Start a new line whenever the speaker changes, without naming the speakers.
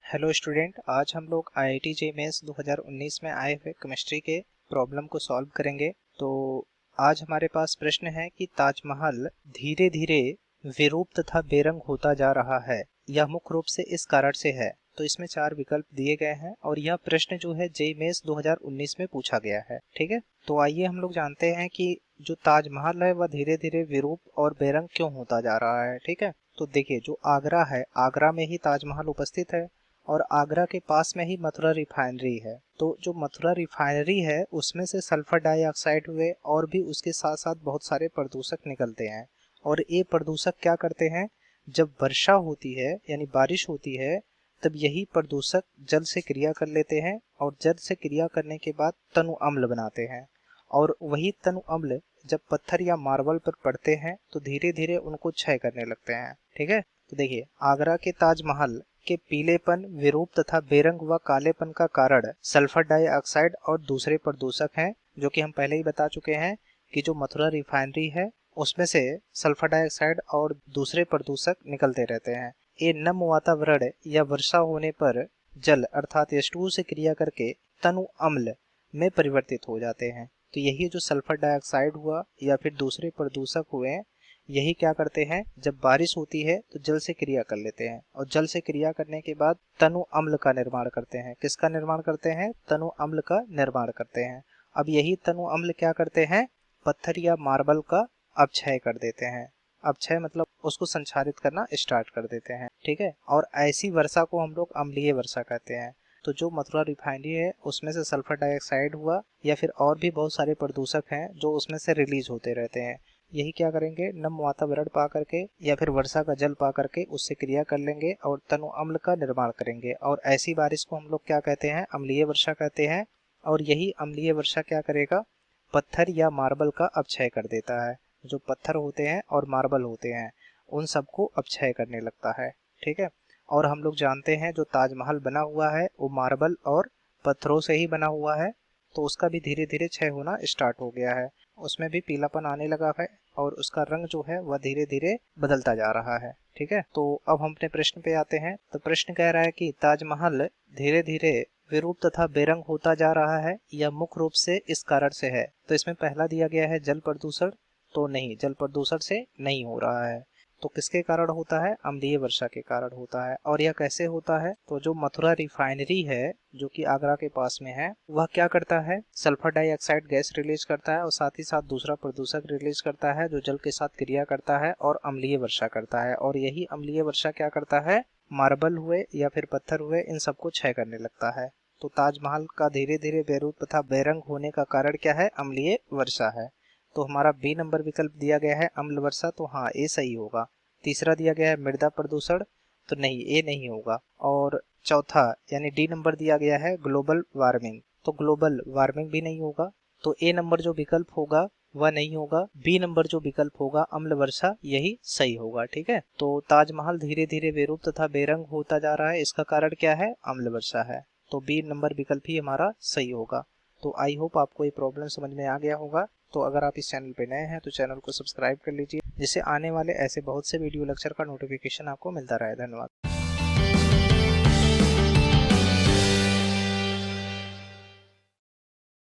Hello student, आज हम लोग आईआईटी जे मेंस 2019 में आए हुए केमिस्ट्री के प्रॉब्लम को सॉल्व करेंगे। तो आज हमारे पास प्रश्न है कि ताजमहल धीरे धीरे विरूप तथा बेरंग होता जा रहा है, यह मुख्य रूप से इस कारण से है। तो इसमें चार विकल्प दिए गए हैं और यह प्रश्न जो है जे मेंस 2019 में पूछा गया है। ठीक है, तो आइए हम लोग जानते हैं कि जो ताजमहल है वह धीरे धीरे विरूप और बेरंग क्यों होता जा रहा है। ठीक है, तो देखिए, जो आगरा है, आगरा में ही ताजमहल उपस्थित है और आगरा के पास में ही मथुरा रिफाइनरी है। तो जो मथुरा रिफाइनरी है उसमें से सल्फर डाइऑक्साइड हुए और भी उसके साथ साथ बहुत सारे प्रदूषक निकलते हैं। और ये प्रदूषक क्या करते हैं, जब वर्षा होती है यानी बारिश होती है, तब यही प्रदूषक जल से क्रिया कर लेते हैं और जल से क्रिया करने के बाद तनु अम्ल बनाते हैं। और वही तनु अम्ल जब पत्थर या मार्बल पर पड़ते हैं तो धीरे धीरे उनको क्षय करने लगते हैं। ठीक है, तो देखिए, आगरा के ताजमहल के पीलेपन, विरूप तथा बेरंग व कालेपन का कारण सल्फर डाइऑक्साइड और दूसरे प्रदूषक हैं, जो कि हम पहले ही बता चुके हैं कि जो मथुरा रिफाइनरी है उसमें से सल्फर डाइऑक्साइड और दूसरे प्रदूषक निकलते रहते हैं। ये नम वातावरण या वर्षा होने पर जल अर्थात H2O से क्रिया करके तनु अम्ल में परिवर्तित हो जाते हैं। तो यही जो सल्फर डाइऑक्साइड हुआ या फिर दूसरे प्रदूषक हुए, यही क्या करते हैं, जब बारिश होती है तो जल से क्रिया कर लेते हैं और जल से क्रिया करने के बाद तनु अम्ल का निर्माण करते हैं। किसका निर्माण करते हैं? तनु अम्ल का निर्माण करते हैं। अब यही तनु अम्ल क्या करते हैं, पत्थर या मार्बल का अपक्षय कर देते हैं। अपक्षय मतलब उसको संक्षारित करना स्टार्ट कर देते हैं। ठीक है, और ऐसी वर्षा को हम लोग अम्लीय वर्षा कहते हैं। तो जो मथुरा रिफाइनरी है उसमें से सल्फर डाइऑक्साइड हुआ या फिर और भी बहुत सारे प्रदूषक हैं जो उसमें से रिलीज होते रहते हैं, यही क्या करेंगे, नम वातावरण पा करके या फिर वर्षा का जल पा करके उससे क्रिया कर लेंगे और तनु अम्ल का निर्माण करेंगे। और ऐसी बारिश को हम लोग क्या कहते हैं, अम्लीय वर्षा कहते हैं। और यही अम्लीय वर्षा क्या करेगा, पत्थर या मार्बल का अपक्षय कर देता है। जो पत्थर होते हैं और मार्बल होते हैं उन सबको अपक्षय करने लगता है। ठीक है, और हम लोग जानते हैं जो ताजमहल बना हुआ है वो मार्बल और पत्थरों से ही बना हुआ है, तो उसका भी धीरे धीरे क्षय होना स्टार्ट हो गया है। उसमें भी पीलापन आने लगा है और उसका रंग जो है वह धीरे धीरे बदलता जा रहा है। ठीक है, तो अब हम अपने प्रश्न पे आते हैं। तो प्रश्न कह रहा है कि ताजमहल धीरे धीरे विरूप तथा बेरंग होता जा रहा है, यह मुख्य रूप से इस कारण से है। तो इसमें पहला दिया गया है जल प्रदूषण, तो नहीं, जल प्रदूषण से नहीं हो रहा है। तो किसके कारण होता है, अम्लीय वर्षा के कारण होता है। और यह कैसे होता है, तो जो मथुरा रिफाइनरी है जो कि आगरा के पास में है, वह क्या करता है, सल्फर डाइऑक्साइड गैस रिलीज करता है और साथ ही साथ दूसरा प्रदूषक रिलीज करता है जो जल के साथ क्रिया करता है और अम्लीय वर्षा करता है। और यही अम्लीय वर्षा क्या करता है, मार्बल हुए या फिर पत्थर हुए इन सबको क्षय करने लगता है। तो ताजमहल का धीरे धीरे बेरूप तथा बेरंग होने का कारण क्या है, अम्लीय वर्षा है। तो हमारा बी नंबर विकल्प दिया गया है अम्ल वर्षा, तो हाँ ये सही होगा। तीसरा दिया गया है मृदा प्रदूषण, तो नहीं, ये नहीं होगा। और चौथा यानी डी नंबर दिया गया है ग्लोबल वार्मिंग, तो ग्लोबल वार्मिंग भी नहीं होगा। तो ए नंबर जो विकल्प होगा वह नहीं होगा। बी नंबर जो विकल्प होगा अम्ल वर्षा, यही सही होगा। ठीक है, तो ताजमहल धीरे धीरे बेरूप तथा बेरंग होता जा रहा है, इसका कारण क्या है, अम्ल वर्षा है। तो बी नंबर विकल्प ही हमारा सही होगा। तो आई होप आपको ये प्रॉब्लम समझ में आ गया होगा। तो अगर आप इस चैनल पे नए हैं तो चैनल को सब्सक्राइब कर लीजिए, जिससे आने वाले ऐसे बहुत से वीडियो लेक्चर का नोटिफिकेशन आपको मिलता रहे। धन्यवाद।